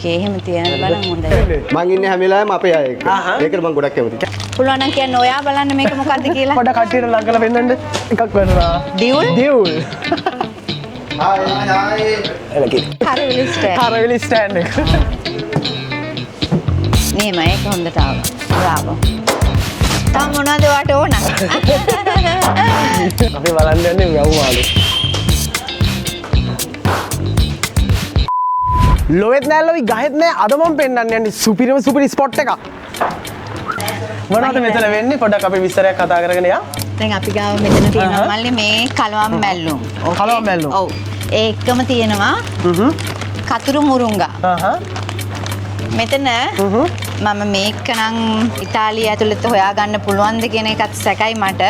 ඕකේ එහෙම තියන බලන්න හොඳයි. මං ඉන්නේ හැම වෙලාවෙම අපේ අය එක්ක. ඒකට මං ගොඩක් කැමතියි. පුළුවන් නම් කියන්න ඔයා බලන්න මේක මොකද්ද කියලා. පොඩ කට්ටියට ලං කරලා වෙන්නන්න එකක් වෙනවා. දියුල්. හායි. කරවිලි ස්ටෑන්ඩ් එක. නේම ඒක හොඳට ආවා. බ්‍රාවෝ. තා මොනවද වට ඕන? අපි බලන්න යන්නේ වැව් මාළු. ලොවෙත් නෑ ලොවි ගහෙත් නෑ අද මම පෙන්නන්න යන්නේ සුපිරි ස්පොට් එකක්. මොනවද මෙතන වෙන්නේ පොඩ්ඩක් අපි විස්තරයක් කතා කරගෙන යමු. දැන් අපි ගාව මෙතන තියෙනවා මල්ලි මේ කලවම් මැල්ලුම්. කලවම් මැල්ලුම්. ඔව්. ඒ එක්කම තියෙනවා කතුරු මුරුංගා. මෙතන මම මේකනම් ඉතාලිය ඇතුළත හොයාගන්න පුළුවන්ද කියන එකත් සැකයි මට.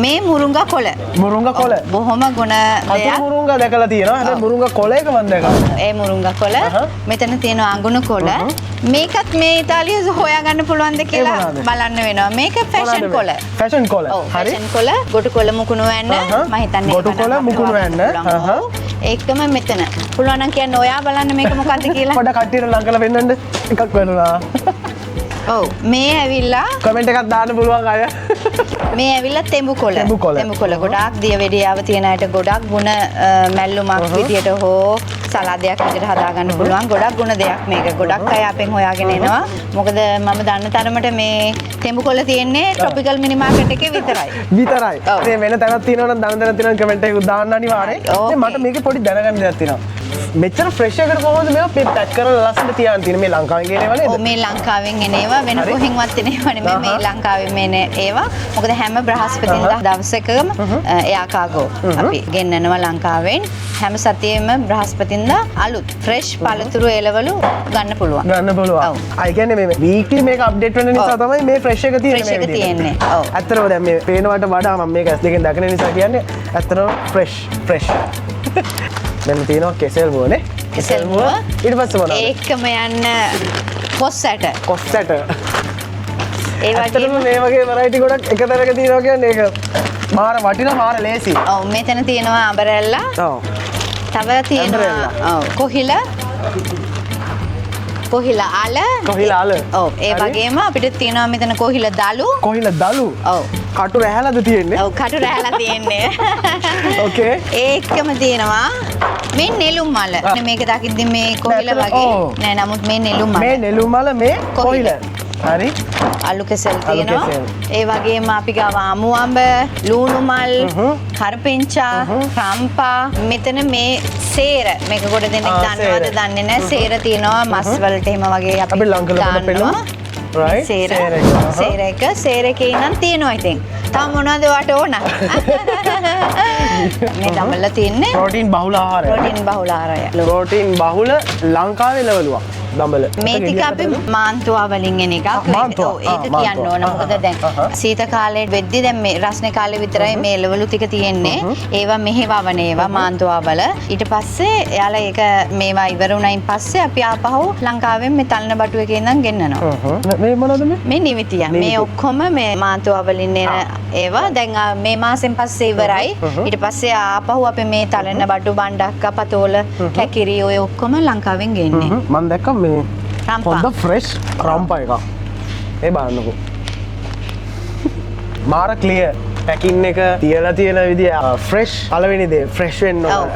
මේ මුරුංගා කොළ. මුරුංගා කොළ. බොහොම ගුණ දෙයක්. මුරුංගා දැකලා තියෙනවා. හැබැයි මුරුංගා කොළ එක මම දැකලා. ඒ මුරුංගා කොළ. මෙතන තියෙනවා අඟුණු කොළ. මේකත් මේ ඉතාලියේ හොයාගන්න පුළුවන්ද කියලා බලන්න වෙනවා. මේක ෆැෂන් කොළ. ෆැෂන් කොළ. ඔව් ෆැෂන් කොළ. ගොටු කොළ මුකුණු වැන්න. මම හිතන්නේ ගොටු කොළ මුකුණු වැන්න. ඒකම මෙතන. පුළුවන් නම් කියන්න ඔයා බලන්න මේක මොකද්ද කියලා. පොඩ කට්ටියට ලං කරලා වෙන්නන්න එකක් වෙනවා. ඔව් මේ ඇවිල්ලා කමෙන්ට් එකක් දාන්න පුළුවන් අය. මේ ඇවිල්ලා තෙඹු කොළ. තෙඹු කොළ ගොඩාක් දියවැඩියාව තියෙන අයට ගොඩාක් ගුණ මැල්ලුමක් විදියට හෝ සලාදයක් විදියට හදාගන්න පුළුවන්. ගොඩාක් ගුණ දෙයක් මේක. ගොඩක් අය අපෙන් හොයාගෙන එනවා. මොකද මම දන්න තරමට මේ තෙඹු කොළ තියෙන්නේ ට්‍රොපිකල් මිනි මාකට් එකේ විතරයි. විතරයි. ඒ වෙන තැනක් තියෙනවා නම් දන්න තැනක් තියෙනවා කමෙන්ට් එකක් දාන්න අනිවාර්යයෙන්. මට මේකේ පොඩි දැනගන්න දෙයක් තියෙනවා. මෙච්චර ෆ්‍රෙෂ් එකට කොහොමද මේක පැක් කරලා ලස්සනට තියාගෙන තියෙන්නේ මේ ලංකාවෙන් ගෙන ඒවා නේද? ඔව් මේ ලංකාවෙන් එන ඒවා වෙන කොහෙන්වත් එන ඒවා නෙමෙයි මේ ලංකාවෙන් එන ඒවා. මොකද හැම බ්‍රහස්පතින්දා දවසකම එයා කාගෝ අපි ගෙන්නනවා ලංකාවෙන්. හැම සතියෙම බ්‍රහස්පතින්දා අලුත් ෆ්‍රෙෂ් පළතුරු එළවලු ගන්න පුළුවන්. ගන්න පුළුවන්. ආ ඒ කියන්නේ මේ වීක්ලි මේක අප්ඩේට් වෙන නිසා තමයි මේ ෆ්‍රෙෂ් එක තියෙන්නේ මේ තියෙන්නේ. ඔව්. ඇත්තටම දැන් මේ පේනවට වඩා මම මේක S2 දෙකෙන් දකින නිසා කියන්නේ ඇත්තටම ෆ්‍රෙෂ්. මෙන්න තියෙනවා කෙසෙල් මුව නේ. කෙසෙල් මුව. ඊට පස්සේ මොනවද? ඒකම යන්න කොස් ඇට. කොස් ඇට. ඒ වගේම මේ වගේ වෙරයිටි ගොඩක් එක තැනක තියෙනවා කියන්නේ ඒක මාර වටිනා මාර ලේසි. ඔව් මෙතන තියෙනවා අඹරෙල්ලා. ඔව්. තව තියෙනවා ඔව් කොහිල. කොහිල අල. ඔව් ඒ වගේම අපිට තියෙනවා මෙතන කොහිල දලු. ඔව්. කටු රැහැලද තියෙන්නේ? ඔව් කටු රැහැලා තියෙන්නේ. ඕකේ. ඒකම තියෙනවා මේ නෙළුම් මල. මේක දකිද්දි මේ කොහිල වගේ නෑ නමුත් මේ නෙළුම් මල. මේ නෙළුම් මල මේ කොහිල. හරි. අලු කෙසෙල් තියෙනවා. ඒ වගේම අපි ගාව අමු අඹ, ලූණු මල්, කරපිංචා, රම්පා. මෙතන මේ සේර මේක කොට දෙනෙක් දන්නවද දන්නේ නැහැ. සේර තියෙනවා මස් වලට එහෙම වගේ අපි ලං කරලා පෙන්නනවා. right සේර එකේ ඉඳන් තියෙනවා ඉතින්. තව මොනවද වට ඕන? මේ දඹල තියෙන්නේ ප්‍රෝටීන් බහුල ආහාරය. ප්‍රෝටීන් බහුල ලංකාවේ ලෙවලුවක්. දඹල. මේ ටික අපි මාන්තුවා වලින් එන එකක්. ඔව් ඒක කියන්න ඕන. මොකද දැන් සීත කාලේ වෙද්දි දැන් මේ රස්නේ කාලේ විතරයි මේ ලෙවලු ටික තියෙන්නේ. ඒවා මෙහෙවවන ඒවා මාන්තුවා වල. ඊට පස්සේ එයාලා ඒක මේවා ඉවර වුණයින් පස්සේ අපි ආපහු ලංකාවෙන් මේ තල්න බටු එකේ ඉඳන් ගෙන්නනවා. මේ මොනවද මේ? මේ නිවිතිය. මේ ඔක්කොම මේ මාන්තුවා වලින් එන ඒවා දැන් මේ මාසෙන් පස්සේ ඉවරයි. ඊට පස්සේ ආපහු අපි මේ තලන බටු බණ්ඩක්ක පතෝල කැකිරි ඔය ඔක්කොම ලංකාවෙන් ගෙන්නේ. මම දැක්කා මේ හොඳ ෆ්‍රෙෂ් රම්පා එකක්. ඒ බලන්නකෝ. මාර ක්ලියර්. පැකින් එක තියලා තියෙන විදිය ෆ්‍රෙෂ් පළවෙනි දේ ෆ්‍රෙෂ් වෙන්න ඕන.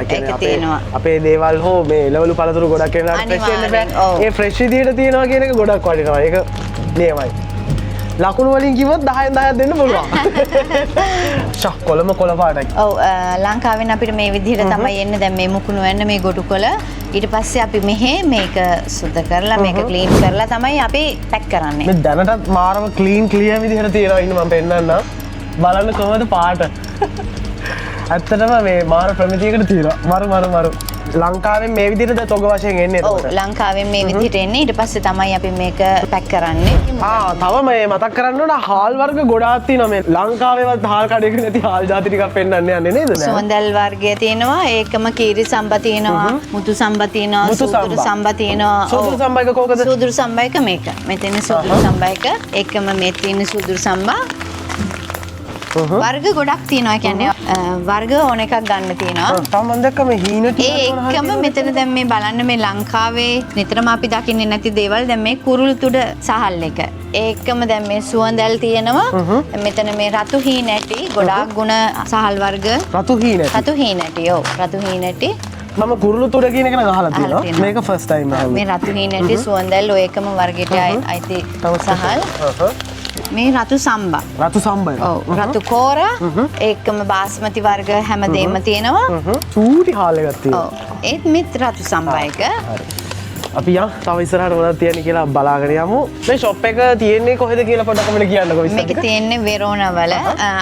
අපේ දේවල් හෝ මේ ලෙවලු පළතුරු ගොඩක් වෙනවා ෆ්‍රෙෂ් වෙන්න බෑ. ඒ ෆ්‍රෙෂ් විදියට තියනවා කියන එක ගොඩක් වටිනවා. ඒක නියමයි. ලකුණු වලින් කිව්වොත් 10න් 10ක් දෙන්න පුළුවන්. කොළම කොළ පාටයි. ඔව් ලංකාවෙන් අපිට මේ විදිහට තමයි එන්නේ. දැන් මේ මුකුණු වෙන්න මේ ගොටු කොළ. ඊට පස්සේ අපි මෙහෙ මේක සුද්ධ කරලා මේක ක්ලීන් කරලා තමයි අපි පැක් කරන්නේ. මේ දැනටත් මාරම ක්ලීන් ක්ලියර් විදිහට තියෙනවා ඉන්න මම පෙන්නන්නම්. බලන්න කොහොමද පාට. ඇත්තටම මේ මාර ප්‍රමිතියකට තියෙනවා. මරු. ලංකාවෙන් මේ විදිහට තොග වශයෙන් එන්නේ එතකොට. ඔව් ලංකාවෙන් මේ විදිහට එන්නේ. ඊට පස්සේ තමයි අපි මේක පැක් කරන්නේ. තව මේ මතක් කරන්න ඕන හාල් වර්ග ගොඩාක් තියෙනවා මේ ලංකාවේවත් හාල් කඩේක නැති හාල් ಜಾති ටිකක් පෙන්නන්න යන්නේ නේද? සුවඳල් වර්ගය තියෙනවා. ඒකම කීරි සම්බා තියෙනවා. මුතු සම්බා තියෙනවා. සුදුරු සම්බා තියෙනවා. සුදුරු සම්බා එක කොහොමද? සුදුරු සම්බා එක මේක. මෙතන සුදුරු සම්බා එක. ඒකම මේ තියෙන සුදුරු සම්බා. වර්ග ගොඩක් තියෙනවා. ඒ කියන්නේ වර්ග ඕන එකක් ගන්න තියෙනවා. තව මම දැක්ක මේ හීනටි ඒ එක්කම මෙතන දැන් මේ බලන්න මේ ලංකාවේ නිතරම අපි දකින්නේ නැති දේවල් දැන් මේ කුරුල්තුඩ සහල් එක. ඒ එක්කම දැන් මේ සුවඳල් තියෙනවා. මෙතන මේ රතු හීනටි ගොඩාක් ගුණ සහල් වර්ග. රතු හීනටි. රතු හීනටි. ඔව් රතු හීනටි. මම කුරුළු තුඩ කියන එක නම් අහලා තියෙනවා. මේක ෆස්ට් ටයිම් අහන්නේ. මේ රතු හීනටි සුවඳල් ඔය එකම වර්ගයට අයිති සහල්. මේ රතු සම්බා. රතු සම්බය. ඔව් රතු කෝරා ඒකම බාස්මති වර්ග හැමදේම තියෙනවා. චූටි හාල් එකක් තියෙනවා. ඔව් ඒත් මෙත් රතු සම්බා එක. අපි යන් තව ඉස්සරහට මොනවද තියෙන්නේ කියලා බලාගෙන යමු. මේ ෂොප් එක තියෙන්නේ කොහෙද කියලා පොඩ්ඩක් අපිට කියන්නකෝ විස්තර. මේක තියෙන්නේ වෙරෝනා වල.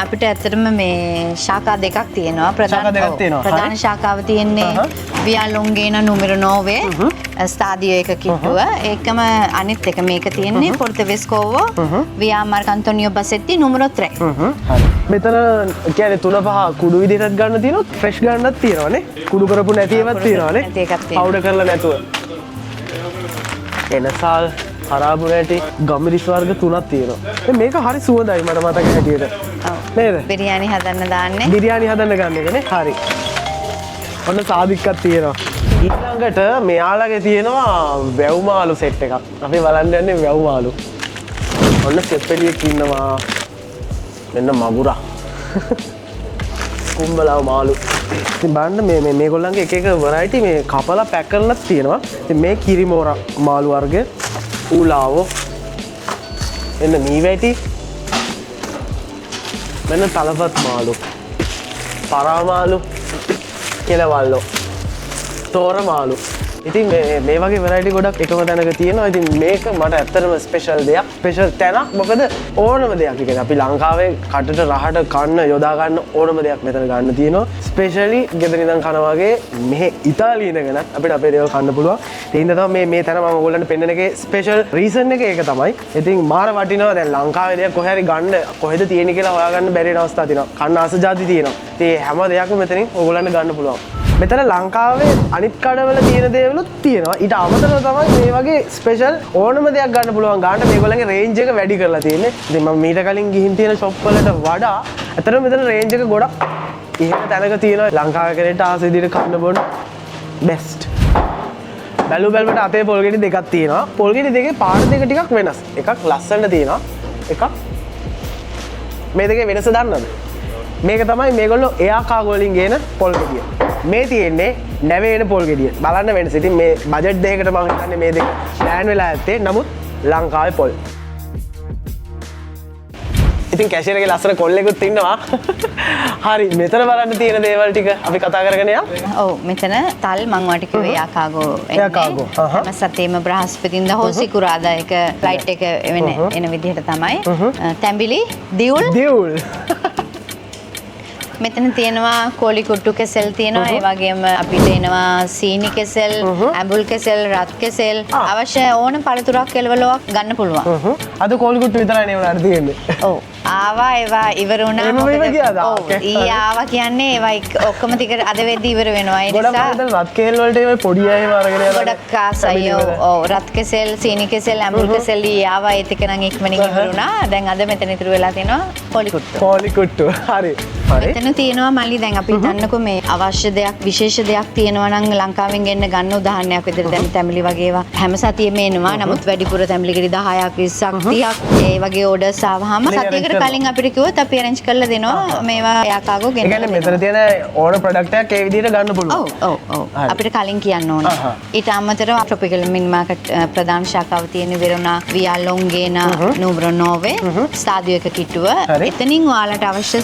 අපිට ඇත්තටම මේ ශාඛා දෙකක් තියෙනවා. ප්‍රධාන ශාඛාව තියෙන්නේ වියා ලොන්ගේනා නුමෙරෝ 9 ස්ටාඩියෝ එක කිට්ටුව. ඒකම අනිත් එක මේක තියෙන්නේ පොර්තො වෙස්කෝවෝ වියා මාර්ක අන්තෝනියෝ බසෙට්ටි නුමෙරෝ 3. හරි. මෙතන කියන්නේ 3-5 කුඩු විදිහටත් ගන්න තියෙනවා, ෆ්‍රෙෂ් ගන්නත් තියෙනවානේ. කුඩු කරපු නැති ඒවත් තියෙනවානේ. නැති එකක් තියෙනවා. පවුඩර් කරලා නැතුව. එනසල් හරාබු නැටි ගම්මිරිස් වර්ග 3ක් තියෙනවා. මේක හරි සුවඳයි මට මතක හැටියට. නේද? බිරියානි හදන්න දාන්නේ. බිරියානි හදන්න ගන්න එකනේ. හරි. ඔන්න සාදික්කක් තියෙනවා. ඊළඟට මෙයාලගේ තියෙනවා වැව් මාළු සෙට් එකක්. අපි බලන්න යන්නේ වැව් මාළු. ඔන්න සෙප්පෙලියක් ඉන්නවා. මෙන්න මගුරා. කුඹලාව මාළු. ඉතින් බලන්න මේගොල්ලන්ගේ එක එක variety මේ කපලා පැක් කරලත් තියෙනවා. ඉතින් මේ කිරිමෝරා මාළු වර්ග, ඌලාවෝ. එන්න මීවැටි. මෙන්න තලපත් මාළු. පරා මාළු. කෙලවල්ලෝ. තෝර මාළු. ඉතින් මේ වගේ variety ගොඩක් එකම තැනක තියෙනවා. ඉතින් මේක මට ඇත්තටම ස්පෙෂල් දෙයක්. ස්පෙෂල් තැනක්. මොකද ඕනම දෙයක් කියන්නේ අපි ලංකාවේ කටට රහට කන්න යොදා ගන්න ඕනම දෙයක් මෙතන ගන්න තියෙනවා. ස්පෙෂලි ගෙදර ඉඳන් කන වගේ මෙහෙ ඉතාලියේ ඉඳගෙනත් අපිට අපේ දේවල් කන්න පුළුවන්. ඒ හින්දා තමයි මේ තැන මම ඔයගොල්ලන්ට පෙන්නන එකේ ස්පෙෂල් රීසන් එක ඒක තමයි. ඉතින් මාර වටිනවා දැන් ලංකාවේ දෙයක් කොහේ හරි ගන්න කොහෙද තියෙන්නේ කියලා හොයාගන්න බැරි වෙන අවස්ථා තියෙනවා. කන්න ආස જાති තියෙනවා. ඉතින් හැම දෙයක්ම මෙතනින් ඔයගොල්ලන්ට ගන්න පුළුවන්. මෙතන ලංකාවේ අනිත් කඩවල තියෙන දේවලුත් තියෙනවා. ඊට අමතරව තමයි මේ වගේ ස්පෙෂල් ඕනම දෙයක් ගන්න පුළුවන් ගානට මේගොල්ලන්ගේ රේන්ජ් එක වැඩි කරලා තියෙන්නේ. ඉතින් මම මීට කලින් ගිහින් තියෙන ෂොප් වලට වඩා අතන මෙතන රේන්ජ් එක ගොඩක් ඉහළ තැනක තියෙනවා. ලංකාවේ කෙනෙක්ට ආස විදිහට කන්න බොන්න බෙස්ට්. බැලුවට අතේ පොල් ගෙඩි දෙකක් තියෙනවා. පොල් ගෙඩි දෙකේ පාට දෙක ටිකක් වෙනස්. එකක් ලස්සනට තියෙනවා. එකක් මේ දෙකේ වෙනස දන්නවද? මේක තමයි මේගොල්ලෝ එයා කාගෝ වලින් ගේන පොල් ගෙඩිය. මේ තියෙන්නේ නැවේන පොල් ගෙඩිය. බලන්න වෙනස. ඉතින් මේ බජට් දෙකකට මම හිතන්නේ මේ දෙක ප්ලෑන් වෙලා ඇත්තේ. නමුත් ලංකාවේ පොල්. ඉතින් කැෂියර් එකේ ලස්සන කොල්ලෙකුත් ඉන්නවා. හරි මෙතන බලන්න තියෙන දේවල් ටික අපි කතා කරගෙන යමු. ඔව් මෙතන තල් මං වට කිව්වේ යාකාගෝ එන්නේ. යාකාගෝ. හැම සතියේම බ්‍රහස්පතින්දා හෝ සිකුරාදා එක ෆ්ලයිට් එක එන විදිහට තමයි. තැඹිලි දියුල්. මෙතන තියෙනවා කෝලි කුට්ටු කෙසෙල් තියෙනවා. ඒ වගේම අපිට එනවා සීනි කෙසෙල්, ඇඹුල් කෙසෙල්, රත් කෙසෙල් අවශ්‍ය ඕන පළතුරක් කෙලවලුවක් ගන්න පුළුවන්. අද කෝලි කුට්ටු විතරයි නේ උනාට තියෙන්නේ. ඔව්. ආවා ඒවා ඉවර වුණා. ඔව්. ඊ ආවා කියන්නේ ඒවා ඔක්කොම ටික අද වෙද්දි ඉවර වෙනවා. ඒ නිසා ගොඩක් රත් කෙල් වලට ඒ පොඩි අය එහෙම අරගෙන යනවා. ගොඩක් ආසයි. ඔව්. රත් කෙසෙල්, සීනි කෙසෙල්, ඇඹුල් කෙසෙල් ඊ ආවා ඒ ටික නම් ඉක්මනින් ඉවර වුණා. දැන් අද මෙතන ඉතුරු වෙලා තියෙනවා කෝලි කුට්ටු. කෝලි කුට්ටු. හරි. මෙතන තියෙනවා මල්ලි දැන් අපි හිතන්නකෝ මේ අවශ්‍ය දෙයක් විශේෂ දෙයක් තියෙනවා නම් ලංකාවෙන් ගෙන්න ගන්න උදාහරණයක් විදිහට දැන් තැඹිලි වගේ ඒවා හැම සතියෙම එනවා. නමුත් වැඩිපුර තැඹිලි ගෙඩි 10ක් 20ක් 30ක් ඒ වගේ ඕඩර්ස් ආවහම සතියකට කලින් අපිට කිව්වොත් අපි arrange කරලා දෙනවා මේවා යාකාගෝ ගෙන්න. ඒ කියන්නේ මෙතන තියෙන ඕන ප්‍රොඩක්ට් එකක් ඒ විදිහට ගන්න පුළුවන්. ඔව්. අපිට කලින් කියන්න ඕන. ඊට අමතරව ට්‍රොපිකල් මින් මාකට් ප්‍රධාන ශාඛාව තියෙන වෙරුණා වියා ලොන්ගේනා නුමරෝ 9 ස්ටාඩියෝ එක කිට්ටුව. එතනින් ඔයාලට අවශ්‍ය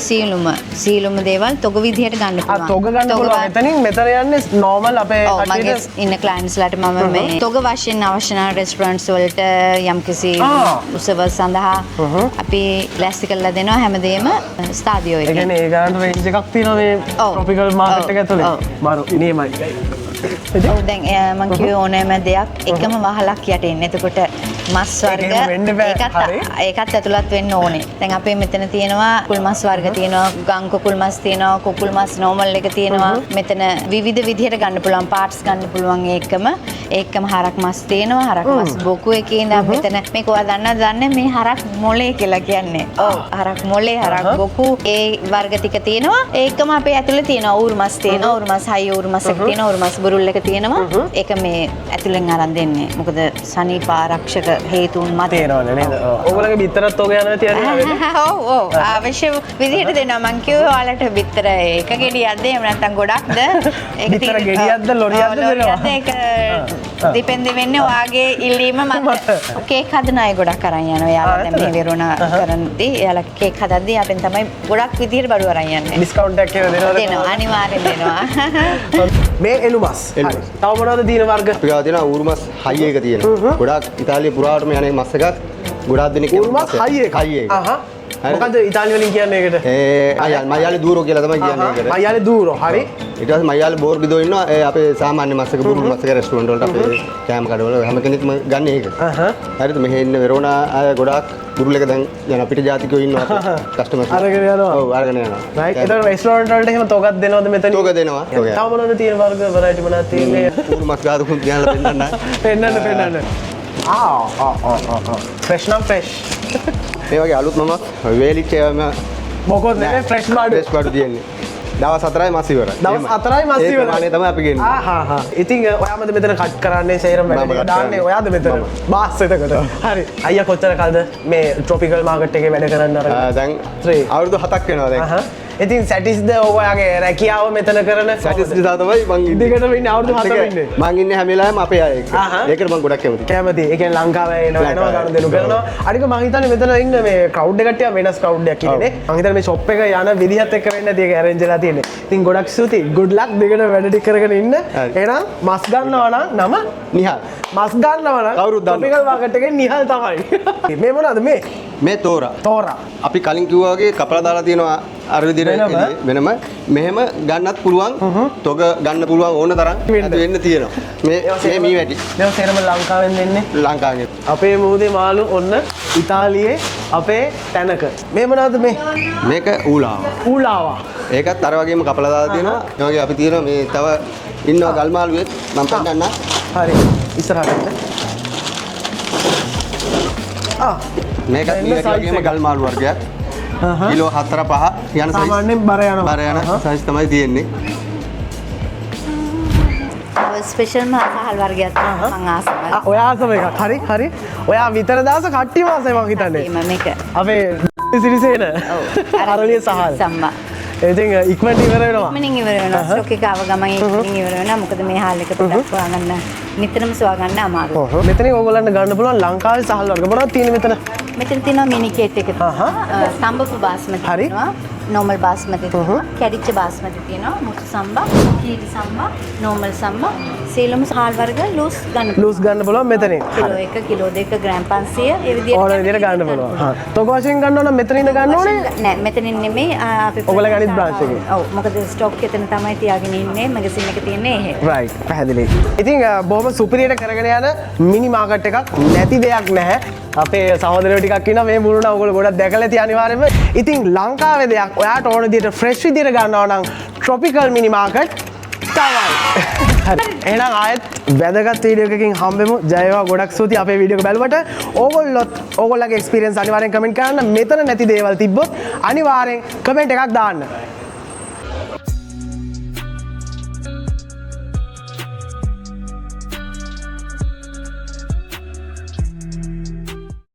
සීලුම දේවල් තොග විදිහට ගන්න පුළුවන්. තොග ගන්න පුළුවන්. එතනින් මෙතන යන්නේ normal අපේ කට්ටියට ඉන්න clients ලාට මම මේ තොග වශයෙන් අවශ්‍ය නම් restaurants වලට යම්කිසි උසව සඳහා අපි ලෑස්ති කරලා දෙනවා හැමදේම ස්ටාඩියෝ එකේ. ඒ කියන්නේ ඒ ගානට රේන්ජ් එකක් තියෙනවා මේ tropical market එක ඇතුලේ. මාරු නියමයි. ඔව් දැන් මම කිව්වේ ඕනෑම දෙයක් එකම වහලක් යට එන්නේ. එතකොට මස් වර්ග වෙන්න බෑ. ඒකත් ඇතුළත් වෙන්න ඕනේ. දැන් අපේ මෙතන තියෙනවා කුකුල් මස් වර්ග තියෙනවා, ගම් කුකුල් මස් තියෙනවා, කුකුල් මස් නෝමල් එක තියෙනවා. මෙතන විවිධ විදිහට ගන්න පුළුවන් පාර්ට්ස් ගන්න පුළුවන් ඒකම හරක් මස් තියෙනවා. හරක් මස් බොකු එකේ ඉඳන් මෙතන මේක ඔයා දන්නේ මේ හරක් මොලේ කියලා කියන්නේ. ඔව් හරක් මොලේ හරක් බොකු ඒ වර්ග ටික තියෙනවා. ඒකම අපේ ඇතුලේ තියෙනවා ඌරු මස් තියෙනවා. ඌරු මස් හයි ඌරු මස් එක තියෙනවා. ඌරු මස් බුරුල් එක තියෙනවා. ඒක මේ ඇතුලෙන් අරන් දෙන්නේ. මොකද සනීප ආරක්ෂක හේතුන් මත තේරෙනවනේ නේද? ඔයගොල්ලන්ගේ බිත්තරත් ඔක යනවා තියන්නේ. ඔව් අවශ්‍ය විදිහට දෙනවා. මං කිව්වේ ඔයාලට බිත්තර එක ගෙඩියක්ද එහෙම නැත්නම් ගොඩක්ද? ඒක බිත්තර ගෙඩියක්ද ලොරියක්ද දෙනවා? ඒක ඩිපෙන්ඩ් වෙන්නේ ඔයාගේ ඉල්ලීම මත. කේක් හදන අය ගොඩක් අරන් යනවා. එයාලා දැන් මේ වෙරුණා කරනදී එයාලා කේක් හදද්දී අපෙන් තමයි ගොඩක් විදිහට බඩු අරන් යන්නේ. ඩිස්කවුන්ට් එකක් කියලා දෙනවද? දෙනවා අනිවාර්යෙන් දෙනවා. මේ එළු මස්. හරි. තව මොනවද දින වර්ග? අපි ගාව තියෙනවා ඌරු මස් හයි එක තියෙනවා. ගොඩාක් ඉතාලිය පුරාවටම යන මස් එකක්. ගොඩාක් දෙනෙක් ඌරු මස් හයි එක. හයි එක. මොකද්ද ඉතාලි වලින් කියන්නේ ඒකට? මයියාලි දූරෝ කියලා තමයි කියන්නේ ඒකට. මයියාලි දූරෝ. හරි. ඊට පස්සේ මයියාලි බෝර්බිදෝ ඉන්නවා. ඒ අපේ සාමාන්‍ය මස් එක බුරුල් මස් එක රෙස්ටුරන්ට් වලට අපේ කෑම කඩවල හැම කෙනෙක්ම ගන්න ඒක. හරිද? මෙහෙ ඉන්න වෙරෝනා අය ගොඩාක් බුරුල් එක දැන් යන අපිට ජාතිකයෝ ඉන්නවා අපේ කස්ටමර්ස්. අරගෙන යනවා. ඔව් අරගෙන යනවා. රයිට්. ඒතකොට රෙස්ටුරන්ට් වලට එහෙම තෝගක් දෙනවද මෙතන? තෝග දෙනවා. තව මොනවද තියෙන වර්ග වෙරයිටි මොනවද තියෙන්නේ? ඌරු මස් ගාදුකුත් ගියලා පෙන්නන්න. පෙන්නන්න. ෆ්‍රෙෂ් නම් ෆ්‍රෙෂ්. මේ වගේ අලුත් මම වේලිච්ච ඒවාම මොකොත් නෙමෙයි ෆ්‍රෙෂ් බඩු. ෆ්‍රෙෂ් බඩු තියෙන්නේ. දවස් 4යි මස් ඉවරයි. දවස් 4යි මස් ඉවරයි. ඒ ප්‍රමාණය තමයි අපි ගෙන්නේ. ඉතින් ඔයාමද මෙතන කට් කරන්නේ සේරම වැඩ දාන්නේ ඔයාද මෙතන බාස් එතකොට. හරි. අයියා කොච්චර කාලද මේ ට්‍රොපිකල් මාකට් එකේ වැඩ කරන්න අරගෙන? දැන් අවුරුදු 7ක් වෙනවා දැන්. ඉතින් සැටිස්ද ඔයාගේ රැකියාව මෙතන කරන? සැටිස් නිසා තමයි මං ඉන්නේ. දිගටම ඉන්නේ අවුරුදු 7ක් ඉන්නේ. මං ඉන්නේ හැම වෙලාවෙම අපේ අය එක්ක. ඒකට මං ගොඩක් කැමතියි. කැමතියි. ඒ කියන්නේ ලංකාවේ එනවා ගන්න දෙනු කරනවා. අනික මං හිතන්නේ මෙතන ඉන්න මේ ක්‍රවුඩ් එක කට්ටිය වෙනස් ක්‍රවුඩ් එකක් ඉන්නේ. මං හිතන්නේ මේ ෂොප් එක යන විදිහත් එක්ක වෙන්න ඇති ඒක arrange වෙලා තියෙන්නේ. ඉතින් ගොඩක් ස්තුතියි. good luck දෙකට වැඩ ටික කරගෙන ඉන්න. එහෙනම් මස් ගන්නවා නම් නම නිහල්. මස් ගන්නවා නම් කවුරුත් දන්නවා. ටොපිකල් මාකට් එකේ නිහල් තමයි. මේ මොනවද මේ? මේ තෝරා. තෝරා. අපි කලින් කිව්වා වගේ කපලා දාලා තියෙනවා අර විදිහට වෙනම මෙහෙම ගන්නත් පුළුවන්. තොග ගන්න පුළුවන් ඕන තරම් වෙන්න තියෙනවා. මේ මී වැටි. මේක සේරම ලංකාවෙන් දෙන්නේ. ලංකාවේ. අපේ මුහුදේ මාළු ඔන්න ඉතාලියේ අපේ තැනක. මේ මොනවද මේ? මේක ඌලාව. ඌලාවා. ඒකත් අර වගේම කපලා දාලා තියෙනවා. ඒ වගේ අපි තියෙනවා මේ තව ඉන්නවා ගල් මාළුවෙක් මම පෙන්නන්න. හරි. ඉස්සරහට. මේකත් මේ වගේම ගල් මාළු වර්ගයක්. කිලෝ 4-5 යන සයිස්. සාමාන්‍යයෙන් බර යනවා. බර යන සයිස් තමයි තියෙන්නේ. ස්පෙෂල් මහල් වර්ගයක් මම ආසයි. ඔයා ආසම එකක්. හරි හරි. ඔයා විතර දාස කට්ටියම ආසයි මං හිතන්නේ. මේක. අපේ සිරිසේන. ඔව්. අරලිය සහල්. සම්මා. ඉතින් ඉක්මනට ඉවර වෙනවා. ඉක්මනින් ඉවර වෙනවා. ස්ටොක් එක ආව ගමන් ඉක්මනින් ඉවර වෙනවා. මොකද මේ හාල් එක පොඩ්ඩක් හොයාගන්න නිතරම සොයා ගන්න අමාරුයි. මෙතනින් ඕගොල්ලන්ට ගන්න පුළුවන් ලංකාවේ සහල් වර්ග මොනවද තියෙන්නේ මෙතන? මෙතන තියෙනවා මිනි කේට් එක තියෙනවා. සම්බපු බාස්මති තියෙනවා. normal basmati තියෙනවා. කැඩිච්ච basmati තියෙනවා. මුතු සම්බා, කීරි සම්බා, normal සම්බා, සීලම හාල් වර්ග ලූස් ගන්න. ලූස් ගන්න පුළුවන් මෙතනින්. කිලෝ 1 කිලෝ 2 ග්‍රෑම් 500 ඒ විදිහට ඕන විදිහට ගන්න පුළුවන්. හා. තොග වශයෙන් ගන්න ඕන මෙතනින්ද ගන්න ඕනේ? නෑ මෙතනින් නෙමෙයි අපි ඔයගොල්ලෝ අනිත් branch එකේ. ඔව් මොකද ස්ටොක් එතන තමයි තියාගෙන ඉන්නේ මැගසින් එක තියෙන්නේ එහෙ. රයිට් පැහැදිලි. ඉතින් බොහොම සුපිරියට කරගෙන යන මිනි මාකට් එකක් නැති දෙයක් නැහැ. අපේ සහෝදරයෝ ටිකක් ඉන්නවා මේ මුරුණ ඔයගොල්ලෝ ගොඩක් දැකලා ඇති අනිවාර්යයෙන්ම. ඉතින් ලංකාවේ දෙයක් ඔයාට ඕන විදිහට ෆ්‍රෙෂ් විදිහට ගන්නවා නම් ට්‍රොපිකල් මිනි මාකට් තමයි. හරි. එහෙනම් ආයෙත් වැදගත් වීඩියෝ එකකින් හම්බෙමු. ජය වේවා. ගොඩක් ස්තුතියි අපේ වීඩියෝ එක බලුවට. ඕගොල්ලෝගේ එක්ස්පීරියන්ස් අනිවාර්යෙන් කමෙන්ට් කරන්න. මෙතන නැති දේවල් තිබ්බොත් අනිවාර්යෙන් කමෙන්ට් එකක් දාන්න.